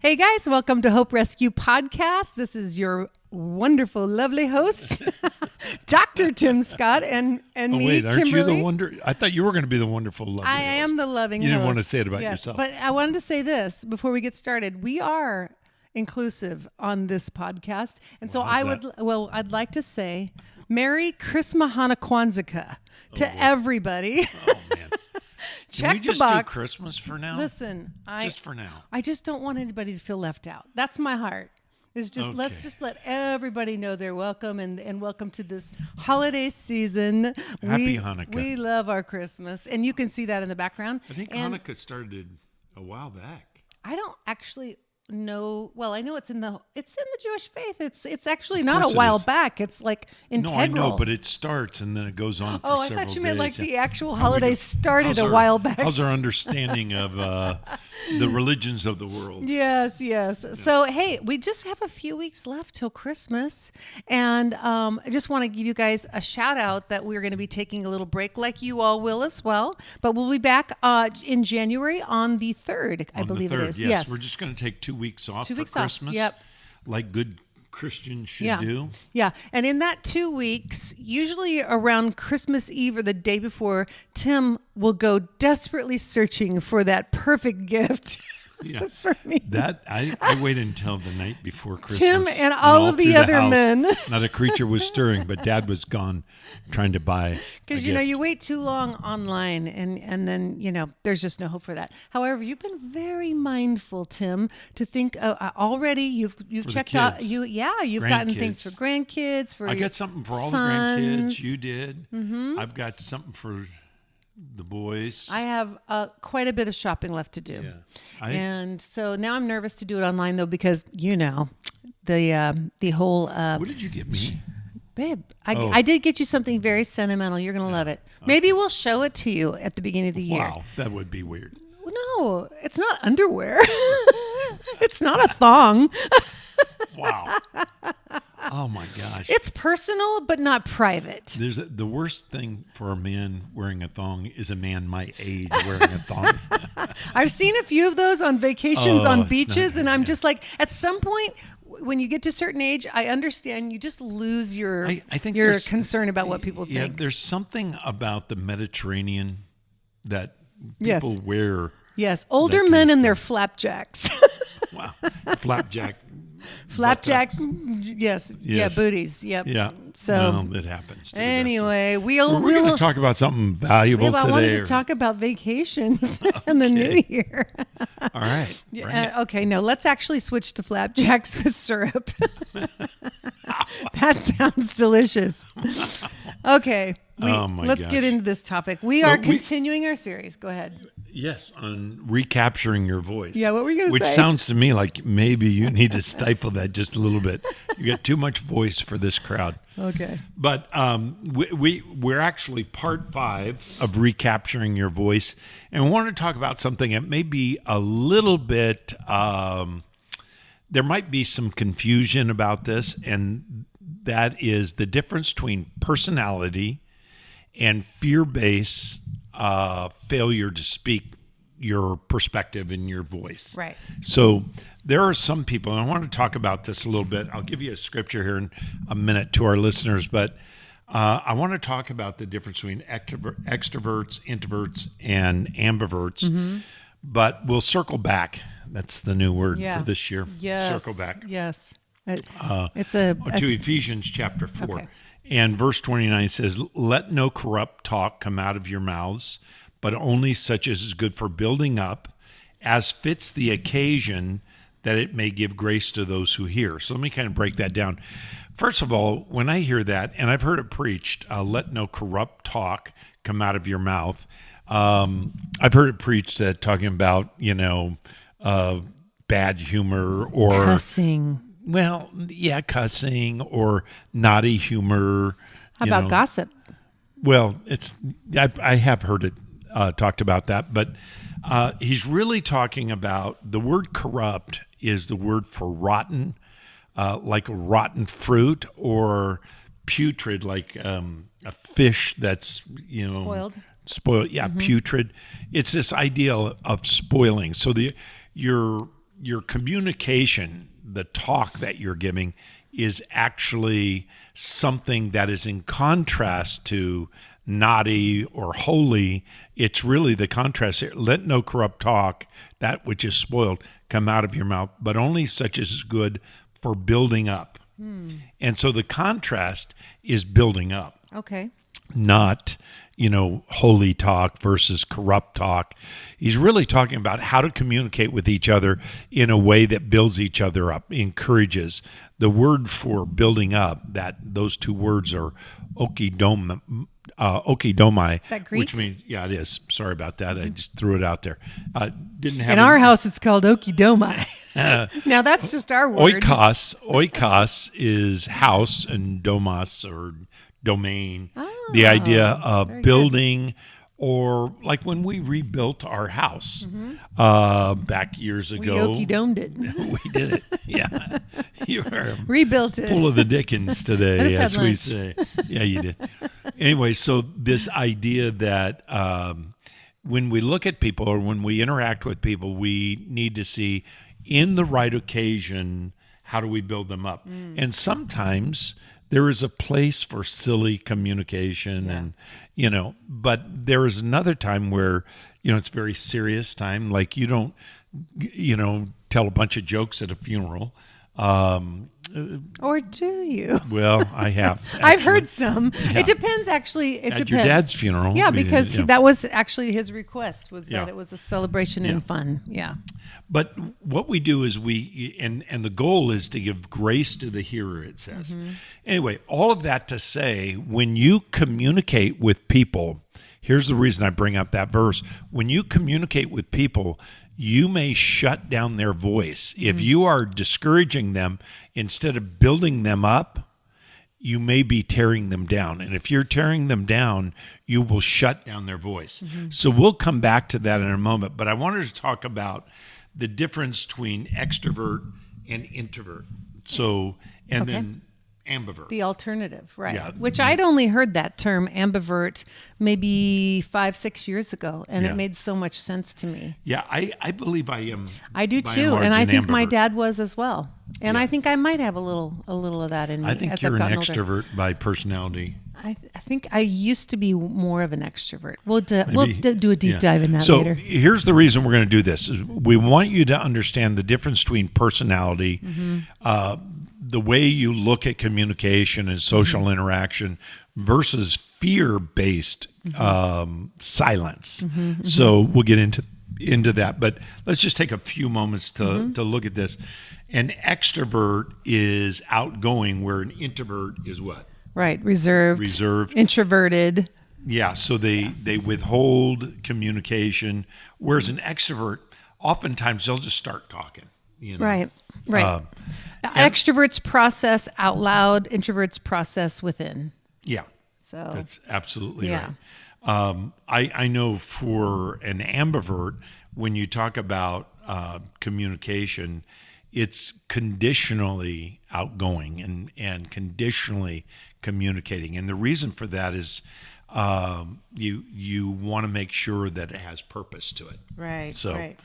Hey guys, welcome to Hope Rescue Podcast. This is your wonderful, lovely host, Dr. Tim Scott, and me, wait, aren't Kimberly. you the wonder? I thought you were going to be the wonderful, lovely I host. am the loving You host. didn't want to say it about Yes, yourself. but I wanted to say this before we get started. We are inclusive on this podcast, and so I'd like to say Merry Christmas Kwanzaa to everybody. Oh, man. Check Can we just the box. do Christmas for now? Listen, just for now. I just don't want anybody to feel left out. That's my heart. It's just let's Okay. just let everybody know they're welcome and welcome to this holiday season. Happy Hanukkah. We love our Christmas, and you can see that in the background. I think and Hanukkah started a while back. I don't actually know. Well, I know it's in the Jewish faith. It's actually not course a it while is. back. It's like integral. No, I know, but it starts and then it goes on for Oh, I several thought you meant like days. the actual How we holiday do- started how's a our- while back. How's our understanding of the religions of the world? Yes. So, hey, we just have a few weeks left till Christmas. And I just want to give you guys a shout out that we're going to be taking a little break like you all will as well. But we'll be back in January on the 3rd, I believe on the 3rd, it is. Yes, we're just going to take 2 weeks off 2 for weeks off, Christmas. yep. Like good Christians should Yeah. do. Yeah. And in that 2 weeks, usually around Christmas Eve or the day before, Tim will go desperately searching for that perfect gift. Yeah. For me. That I wait until the night before Christmas. Tim and when all of the through other house, men. Not a creature was stirring, but Dad was gone trying to buy. Because, you wait too long online and then, there's just no hope for that. However, you've been very mindful, Tim, to think already you've For checked the out. kids. You've gotten things for Grandkids. grandkids, for I your got something for all sons. the grandkids. You did. Mm-hmm. I've got something for the boys. I have quite a bit of shopping left to do. Yeah. And so now I'm nervous to do it online, though, because, the whole... What did you get me? Babe, I did get you something very sentimental. You're going to love it. Maybe we'll show it to you at the beginning of the year. Wow, that would be weird. No, it's not underwear. It's not a thong. Wow. Oh my gosh. It's personal, but not private. The worst thing for a man wearing a thong is a man my age wearing a thong. I've seen a few of those on vacations on it's beaches, not and I'm good. just like, at some point, when you get to a certain age, I understand you just lose your I think your there's- concern about what people Yeah, think. there's something about the Mediterranean that Yes. people wear. Yes, older kind men of and their flapjacks. Wow, flapjack. Flapjack, buttocks. yes. Yeah, Yes. booties. Yep. Yeah. So well, it happens. To the best of us. anyway, We're going we'll to talk about something valuable I today. wanted to or- talk about vacations in the new year. All right. Bring it. Okay, no, let's actually switch to flapjacks with syrup. That sounds delicious. Okay, Oh, my let's gosh. get into this topic. We are continuing our series. Go ahead. Yes, on recapturing your voice. Yeah, what were you going to Which say? sounds to me like maybe you need to stifle that just a little bit. You got too much voice for this crowd. Okay. But we're actually part 5 of recapturing your voice, and we want to talk about something that may be a little bit. There might be some confusion about this, and that is the difference between personality and fear-based failure to speak your perspective in your voice. Right. So there are some people, and I want to talk about this a little bit. I'll give you a scripture here in a minute to our listeners, but I want to talk about the difference between extroverts, introverts, and ambiverts. Mm-hmm. But we'll circle back. That's the new word Yeah. for this year. Yes. Circle back. Yes. It's To Ephesians chapter 4. Okay. And verse 29 says, "Let no corrupt talk come out of your mouths, but only such as is good for building up, as fits the occasion, that it may give grace to those who hear." So let me kind of break that down. First of all, when I hear that, and I've heard it preached, let no corrupt talk come out of your mouth. I've heard it preached talking about, bad humor or cussing. well, yeah, cussing or naughty humor. How about gossip? Well, I have heard it talked about that, but he's really talking about the word corrupt is the word for rotten, like a rotten fruit, or putrid, like a fish that's Spoiled. Yeah, putrid. It's this idea of spoiling. So your your communication, the talk that you're giving, is actually something that is in contrast to naughty or holy. It's really the contrast here. Let no corrupt talk, that which is spoiled, come out of your mouth, but only such as is good for building up. And so the contrast is building up, Okay. not, holy talk versus corrupt talk. He's really talking about how to communicate with each other in a way that builds each other up, encourages. The word for building up, those two words are okidomai, Is that Greek? which means, yeah, it is. Sorry about that. I just threw it out there. Didn't have In our house, it's called okidomai. Now, that's just our word. Oikos is house, and domos or domain. The idea of building, or like when we rebuilt our house back years ago. We okie-domed it. We did it. Yeah. You are Rebuilt it. full of the Dickens I today, just had as we lunch. say. Yeah, you did. Anyway, so this idea that when we look at people or when we interact with people, we need to see in the right occasion, how do we build them up? And sometimes there is a place for silly communication and, but there is another time where, it's very serious time. Like you don't, tell a bunch of jokes at a funeral. Or do you? Well, I have. I've actually. heard some. Yeah. It depends, actually. It At depends. your dad's funeral. Yeah, we- because yeah. that was actually his request, was Yeah. that it was a celebration and fun. Yeah. But what we do is and the goal is to give grace to the hearer, it says. Anyway, all of that to say, when you communicate with people, here's the reason I bring up that verse. When you communicate with people, you may shut down their voice. If you are discouraging them instead of building them up, you may be tearing them down. And if you're tearing them down, you will shut down their voice. So we'll come back to that in a moment. But I wanted to talk about the difference between extrovert and introvert. So, and then ambivert. The alternative, right? Yeah. Which I'd only heard that term ambivert maybe 5-6 years ago, and Yeah. it made so much sense to me. Yeah, I believe I am. I do by and too, large and I an think my ambivert. dad was as well. And Yeah. I think I might have a little of that in me. I think as you're I've an gotten older. extrovert by personality. I think I used to be more of an extrovert. We'll Maybe- do a deep yeah. dive in that so later. here's the reason we're going to do this. Is we want you to understand the difference between personality, the way you look at communication and social interaction versus fear-based silence. So we'll get into that, but let's just take a few moments to look at this. An extrovert is outgoing, where an introvert is what? Right, reserved, introverted. Yeah, so they withhold communication, whereas an extrovert, oftentimes they'll just start talking. Right. Extroverts process out loud, introverts process within. Yeah, So that's absolutely Yeah. right. I know for an ambivert, when you talk about communication, it's conditionally outgoing and conditionally communicating. And the reason for that is you want to make sure that it has purpose to it. right. So, right.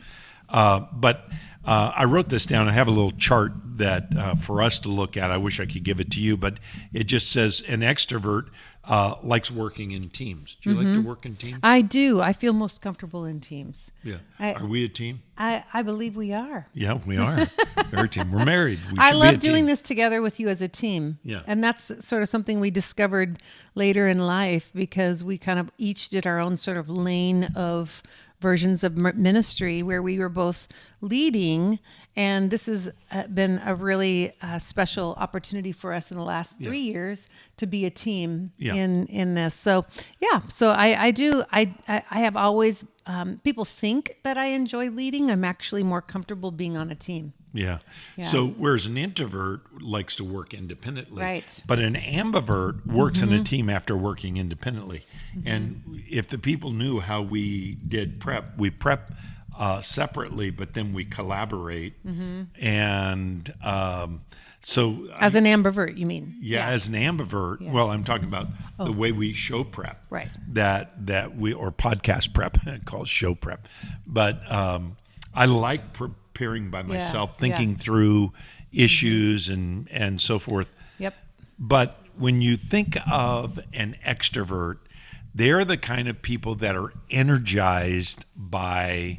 but I wrote this down. I have a little chart that for us to look at. I wish I could give it to you, but it just says an extrovert likes working in teams. Do you like to work in teams? I do. I feel most comfortable in teams. Yeah. I- Are we a team? I believe we are. Yeah, we are. We're a team. We're married. We I should be a love team. doing this together with you as a team. Yeah. And that's sort of something we discovered later in life, because we kind of each did our own sort of lane of versions of ministry where we were both leading. And this has been a really special opportunity for us in the last 3 years to be a team Yeah. in this. So, yeah. So I do. I have always, people think that I enjoy leading. I'm actually more comfortable being on a team. Yeah. So whereas an introvert likes to work independently, Right. but an ambivert works in a team after working independently. And if the people knew how we did prep, we prep separately, but then we collaborate. And so As an ambivert, you mean? as an ambivert, well, I'm talking about the way we show prep, Right. That we, or podcast prep, called show prep. But I like preparing by myself, thinking through issues and so forth. Yep. But when you think of an extrovert, they're the kind of people that are energized by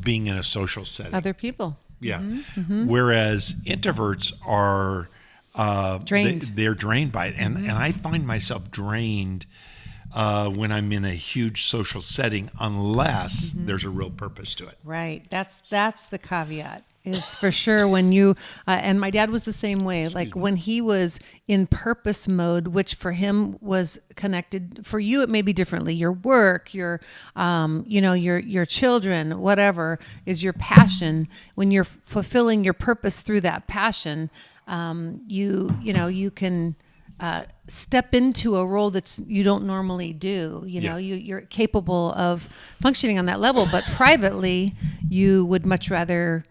being in a social setting. Other people. Yeah. Whereas introverts are Drained. They're drained by it, and I find myself drained when I'm in a huge social setting, unless there's a real purpose to it. Right. That's the caveat. Is for sure when you and my dad was the same way. Like when he was in purpose mode, which for him was connected. For you, it may be differently. Your work, your your children, whatever is your passion. When you're fulfilling your purpose through that passion, you can step into a role that you don't normally do. You're capable of functioning on that level, but privately, you would much rather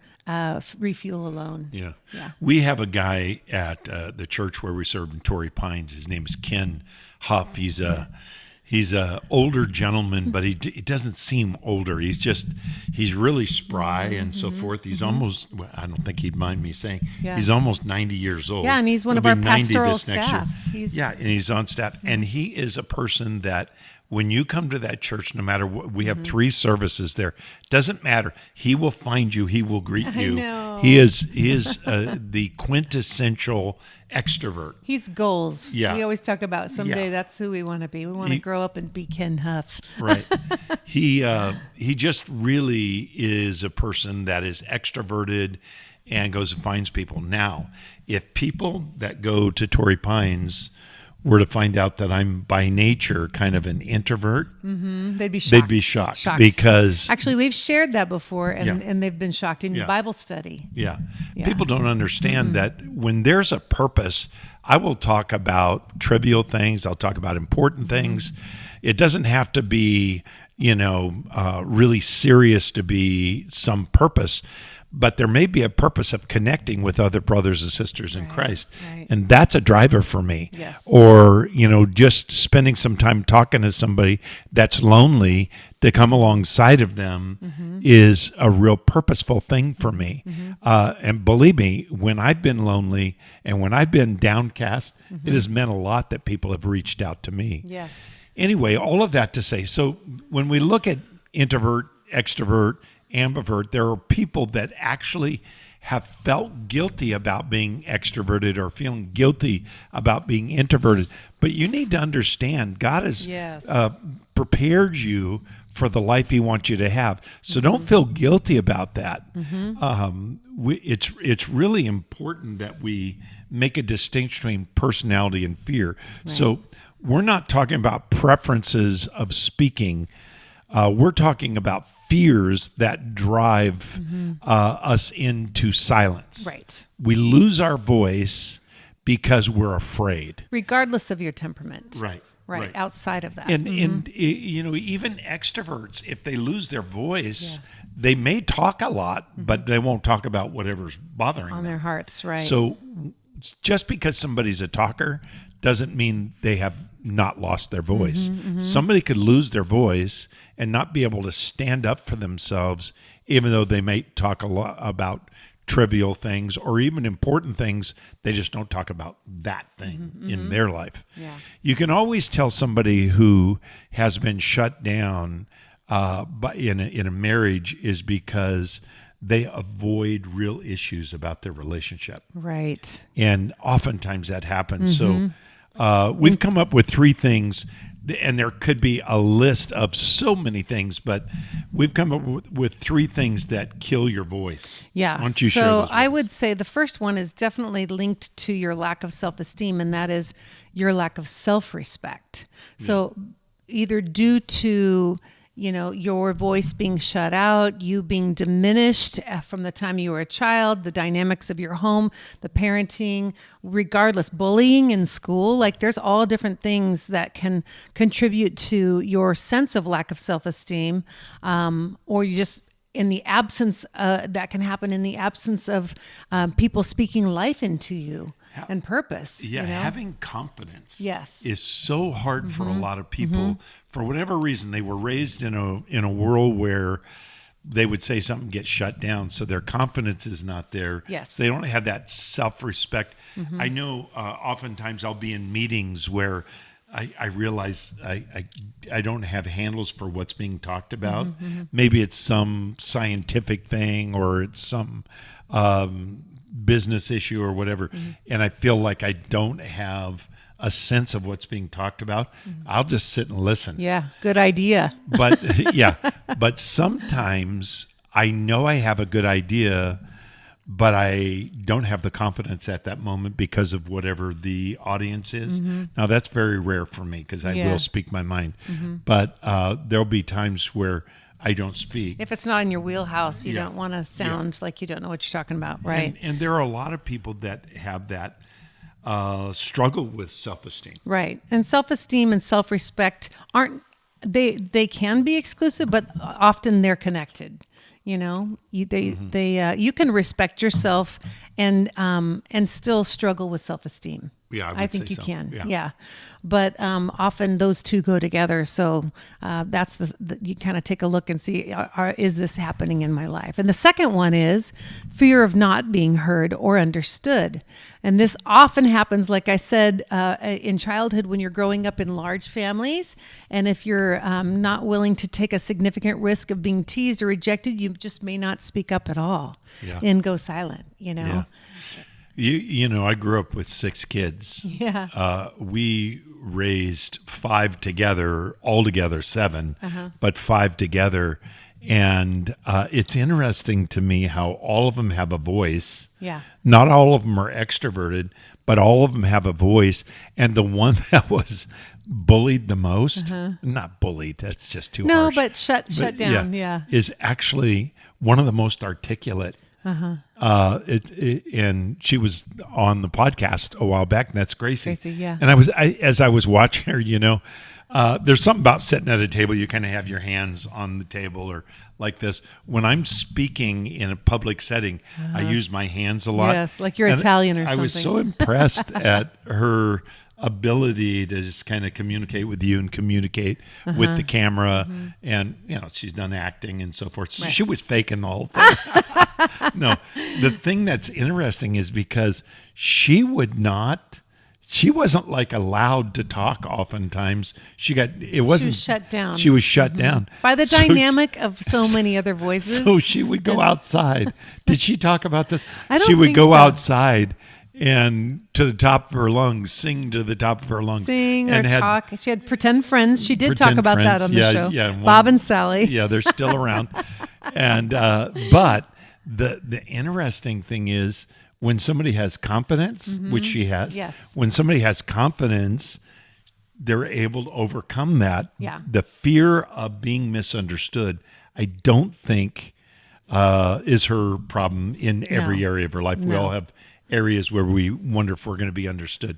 refuel alone. Yeah. We have a guy at the church where we serve in Torrey Pines. His name is Ken Huff. He's a older gentleman, but he doesn't seem older. He's really spry and so forth. He's almost, well, I don't think he'd mind me saying, he's almost 90 years old. Yeah, and he's one of He'll our be 90 pastoral this next staff. year. And he's on staff. And he is a person that when you come to that church, no matter what, we have 3 services there. Doesn't matter. He will find you. He will greet you. I know. He is the quintessential extrovert. He's goals. Yeah. We always talk about someday Yeah. that's who we want to be. We want to grow up and be Ken Huff. Right. He just really is a person that is extroverted and goes and finds people. Now, if people that go to Torrey Pines were to find out that I'm by nature kind of an introvert, They'd be shocked. they'd be shocked. Because actually we've shared that before, and they've been shocked in Bible study. Yeah. People don't understand that when there's a purpose, I will talk about trivial things. I'll talk about important things. It doesn't have to be, really serious to be some purpose, but there may be a purpose of connecting with other brothers and sisters in Christ. Right. And that's a driver for me. Yes. Or, just spending some time talking to somebody that's lonely to come alongside of them is a real purposeful thing for me. And believe me, when I've been lonely and when I've been downcast, it has meant a lot that people have reached out to me. Yeah. Anyway, all of that to say, so when we look at introvert, extrovert, ambivert, there are people that actually have felt guilty about being extroverted or feeling guilty about being introverted. But you need to understand God has prepared you for the life He wants you to have. So don't feel guilty about that. It's really important that we make a distinction between personality and fear. Right. So we're not talking about preferences of speaking. We're talking about fears that drive us into silence. Right. We lose our voice because we're afraid. Regardless of your temperament. Right. Outside of that. And even extroverts, if they lose their voice, they may talk a lot, but they won't talk about whatever's bothering them. On their hearts, right. So just because somebody's a talker doesn't mean they have not lost their voice. Somebody could lose their voice and not be able to stand up for themselves, even though they may talk a lot about trivial things or even important things. They just don't talk about that thing in their life. Yeah. You can always tell somebody who has been shut down in a marriage is because they avoid real issues about their relationship. Right. And oftentimes that happens. So we've come up with 3 things, and there could be a list of so many things, but we've come up with 3 things that kill your voice. Yeah. Why don't you share So those with I us? would say the first one is definitely linked to your lack of self-esteem, and that is your lack of self-respect. So either due to your voice being shut out, you being diminished from the time you were a child, the dynamics of your home, the parenting, regardless, bullying in school, like there's all different things that can contribute to your sense of lack of self-esteem, or you just in the absence, that can happen in the absence of people speaking life into you. And purpose. Yeah, having confidence Yes. is so hard for a lot of people. For whatever reason, they were raised in a world where they would say something, get shut down. So their confidence is not there. Yes. They don't have that self-respect. I know oftentimes I'll be in meetings where I realize I don't have handles for what's being talked about. Maybe it's some scientific thing or it's some business issue or whatever. And I feel like I don't have a sense of what's being talked about. I'll just sit and listen. Yeah, good idea. But sometimes I know I have a good idea, but I don't have the confidence at that moment because of whatever the audience is. Now that's very rare for me because I will speak my mind, but there'll be times where I don't speak. If it's not in your wheelhouse, you don't want to sound like you don't know what you're talking about, right? And there are a lot of people that have that struggle with self-esteem. Right. And self-esteem and self-respect they can be exclusive, but often they're connected. You know, you can respect yourself and still struggle with self-esteem. Yeah, I think you so. can. Yeah. But often those two go together. So that's you kind of take a look and see, is this happening in my life? And the second one is fear of not being heard or understood. And this often happens, like I said, in childhood when you're growing up in large families. And if you're not willing to take a significant risk of being teased or rejected, you just may not speak up at all and go silent, you know? Yeah. You know, I grew up with 6 kids. Yeah. We raised 5 together, altogether 7, but 5 together. And it's interesting to me how all of them have a voice. Yeah. Not all of them are extroverted, but all of them have a voice. And the one that was bullied the most, not bullied, that's just too harsh. No, but shut down, yeah. Is actually one of the most articulate. And she was on the podcast a while back, and that's Gracie. Gracie, yeah. And as I was watching her, you know, there's something about sitting at a table. You kind of have your hands on the table or like this. When I'm speaking in a public setting, I use my hands a lot. Yes, like you're Italian or something. I was so impressed at her ability to just kind of communicate with you and communicate with the camera. And, you know, she's done acting and so forth. So she was faking the whole thing. No, the thing that's interesting is because she wasn't like allowed to talk oftentimes. She was shut down. She was shut down. By the dynamic of so many other voices. So she would go outside. Did she talk about this? I don't She would think go so. outside and to the top of her lungs, sing to the top of her lungs. Sing and or talk. She had pretend friends. She did talk pretend about that friends. on the show. Yeah, Bob and Sally. Yeah, they're still around. And but the interesting thing is when somebody has confidence, which she has, Yes. when somebody has confidence, they're able to overcome that. Yeah. The fear of being misunderstood, I don't think is her problem in every area of her life. We all have areas where we wonder if we're going to be understood.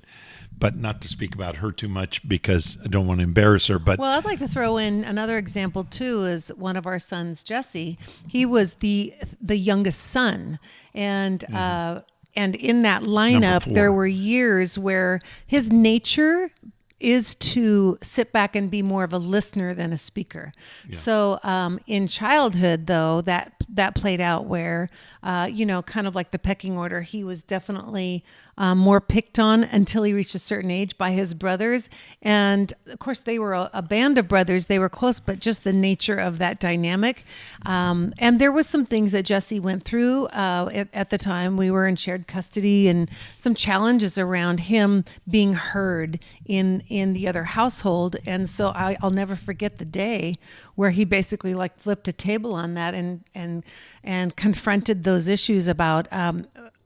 But not to speak about her too much because I don't want to embarrass her. But Well, I'd like to throw in another example too. Is one of our sons, Jesse. He was the youngest son, and in that Number lineup, 4. there were years where his nature is to sit back and be more of a listener than a speaker. So in childhood, though, that played out where, kind of like the pecking order, he was definitely more picked on until he reached a certain age by his brothers. And of course, they were a band of brothers. They were close, but just the nature of that dynamic. And there was some things that Jesse went through at the time. We were in shared custody and some challenges around him being heard in the other household. And so I'll never forget the day where he basically like flipped a table on that and confronted those issues about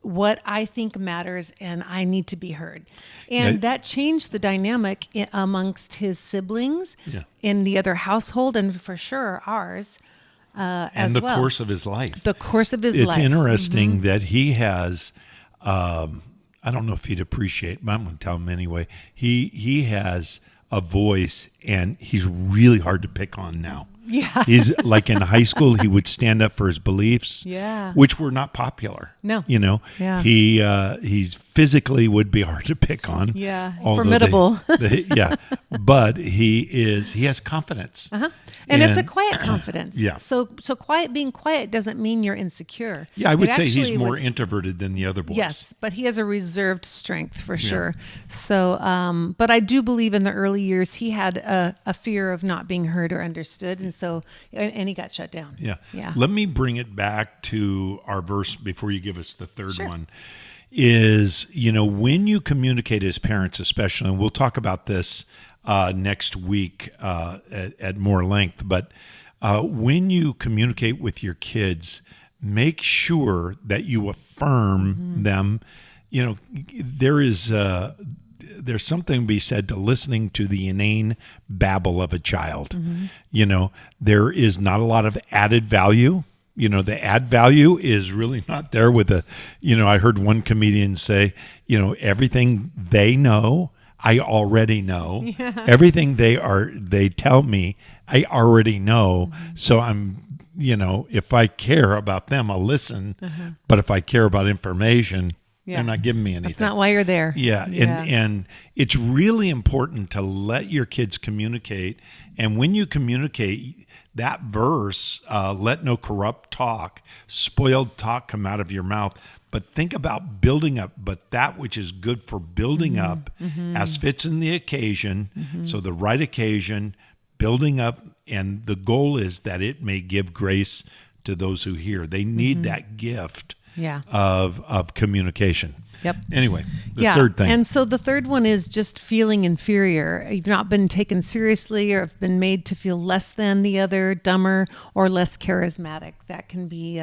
what I think matters and I need to be heard. And that changed the dynamic amongst his siblings in the other household and for sure ours as and the well. course of his life. The course of his It's life. interesting that he has, I don't know if he'd appreciate, but I'm going to tell him anyway. He has a voice and he's really hard to pick on now. Yeah. He's like in high school, he would stand up for his beliefs, Yeah. which were not popular. No. You know, Yeah. he's physically would be hard to pick on. Yeah. although Formidable. yeah, but he has confidence. Uh-huh. And it's a quiet confidence. Yeah. So being quiet doesn't mean you're insecure. Yeah, I would It say he's actually more would- introverted than the other boys. Yes, but he has a reserved strength for sure. So, but I do believe in the early years he had a fear of not being heard or understood, and he got shut down. Yeah. Yeah. Let me bring it back to our verse before you give us the third Sure. one. Is, when you communicate as parents, especially, and we'll talk about this next week at more length, but when you communicate with your kids, make sure that you affirm them. There's something to be said to listening to the inane babble of a child. There is not a lot of added value. The add value is really not there with I heard one comedian say, everything they know, I already know. Yeah. Everything they tell me, I already know. So I'm, if I care about them, I'll listen. But if I care about information, they're not giving me anything. That's not why you're there. Yeah. And it's really important to let your kids communicate. And when you communicate, that verse, let no corrupt talk, spoiled talk come out of your mouth. But think about building up, but that which is good for building up as fits in the occasion. So the right occasion, building up, and the goal is that it may give grace to those who hear. They need that gift of communication. Yep. Anyway, the third thing. And so the third one is just feeling inferior. You've not been taken seriously or have been made to feel less than the other, dumber, or less charismatic. That can be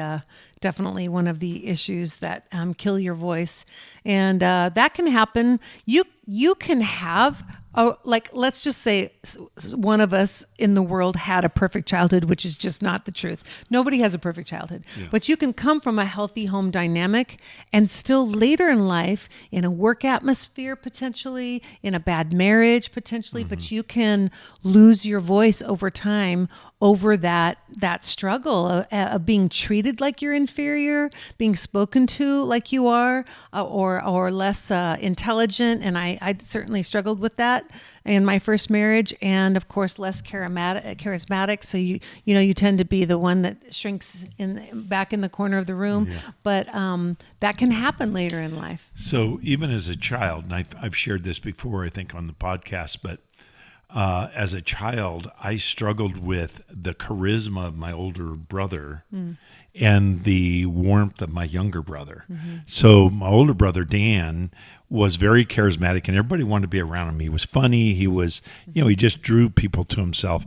definitely one of the issues that kill your voice. And that can happen. You can have, let's just say one of us in the world had a perfect childhood, which is just not the truth. Nobody has a perfect childhood. Yeah. But you can come from a healthy home dynamic and still later in life, in a work atmosphere potentially, in a bad marriage potentially, but you can lose your voice over time over that struggle of being treated like you're inferior, being spoken to like you are, or less intelligent. And I certainly struggled with that in my first marriage, and of course less charismatic. So you tend to be the one that shrinks back in the corner of the room. Yeah. But that can happen later in life. So even as a child, and I've shared this before, I think on the podcast, but as a child, I struggled with the charisma of my older brother and the warmth of my younger brother. So my older brother, Dan, was very charismatic and everybody wanted to be around him. He was funny. He was, he just drew people to himself.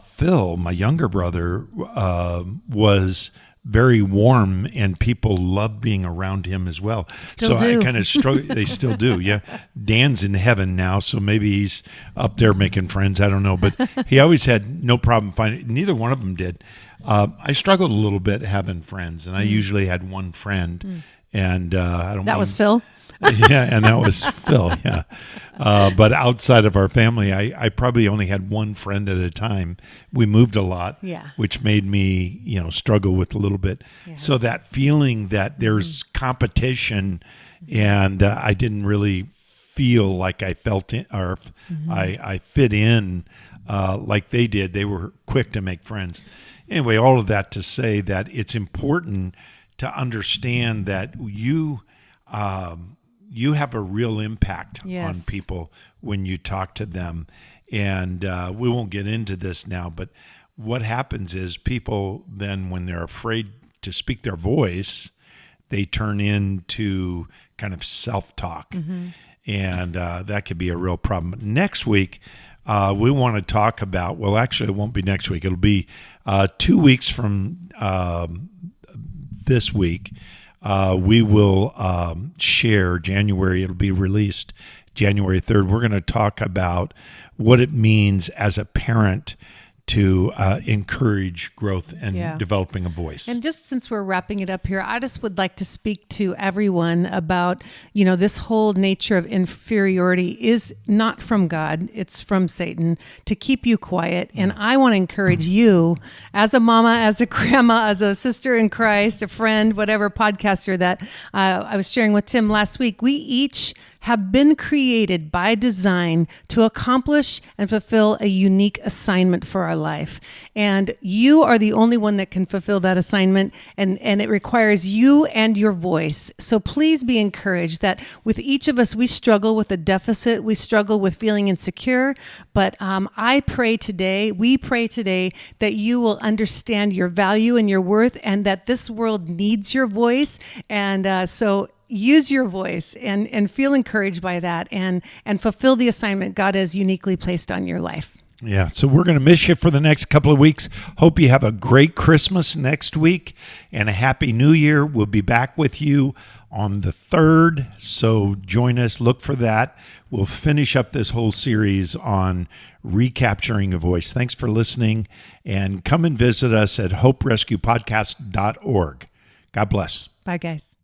Phil, my younger brother, was very warm and people loved being around him as well. Still do. I kind of struggle. They still do. Yeah. Dan's in heaven now. So maybe he's up there making friends. I don't know, but he always had no problem finding, neither one of them did. I struggled a little bit having friends and I usually had one friend and I don't know. That was Phil? Yeah, and that was Phil, yeah. But outside of our family, I probably only had one friend at a time. We moved a lot, which made me, struggle with a little bit. Yeah. So that feeling that there's competition and I didn't really feel like I felt it or I fit in like they did. They were quick to make friends. Anyway, all of that to say that it's important to understand that you have a real impact on people when you talk to them. And we won't get into this now, but what happens is people then, when they're afraid to speak their voice, they turn into kind of self-talk. And that could be a real problem. Next week, we want to talk about, well, actually, it won't be next week. It'll be 2 weeks from this week. We will share January. It'll be released January 3rd. We're going to talk about what it means as a parent to encourage growth and Yeah. developing a voice. And just since we're wrapping it up here, I just would like to speak to everyone about, this whole nature of inferiority is not from God. It's from Satan to keep you quiet. And I want to encourage you as a mama, as a grandma, as a sister in Christ, a friend, whatever podcaster that I was sharing with Tim last week. We each have been created by design to accomplish and fulfill a unique assignment for our life. And you are the only one that can fulfill that assignment, and it requires you and your voice. So please be encouraged that with each of us, we struggle with a deficit, we struggle with feeling insecure, but we pray today that you will understand your value and your worth, and that this world needs your voice. And so use your voice and feel encouraged by that, and fulfill the assignment God has uniquely placed on your life. Yeah, so we're going to miss you for the next couple of weeks. Hope you have a great Christmas next week and a happy New Year. We'll be back with you on the 3rd, so join us. Look for that. We'll finish up this whole series on recapturing a voice. Thanks for listening, and come and visit us at hoperescuepodcast.org. God bless. Bye, guys.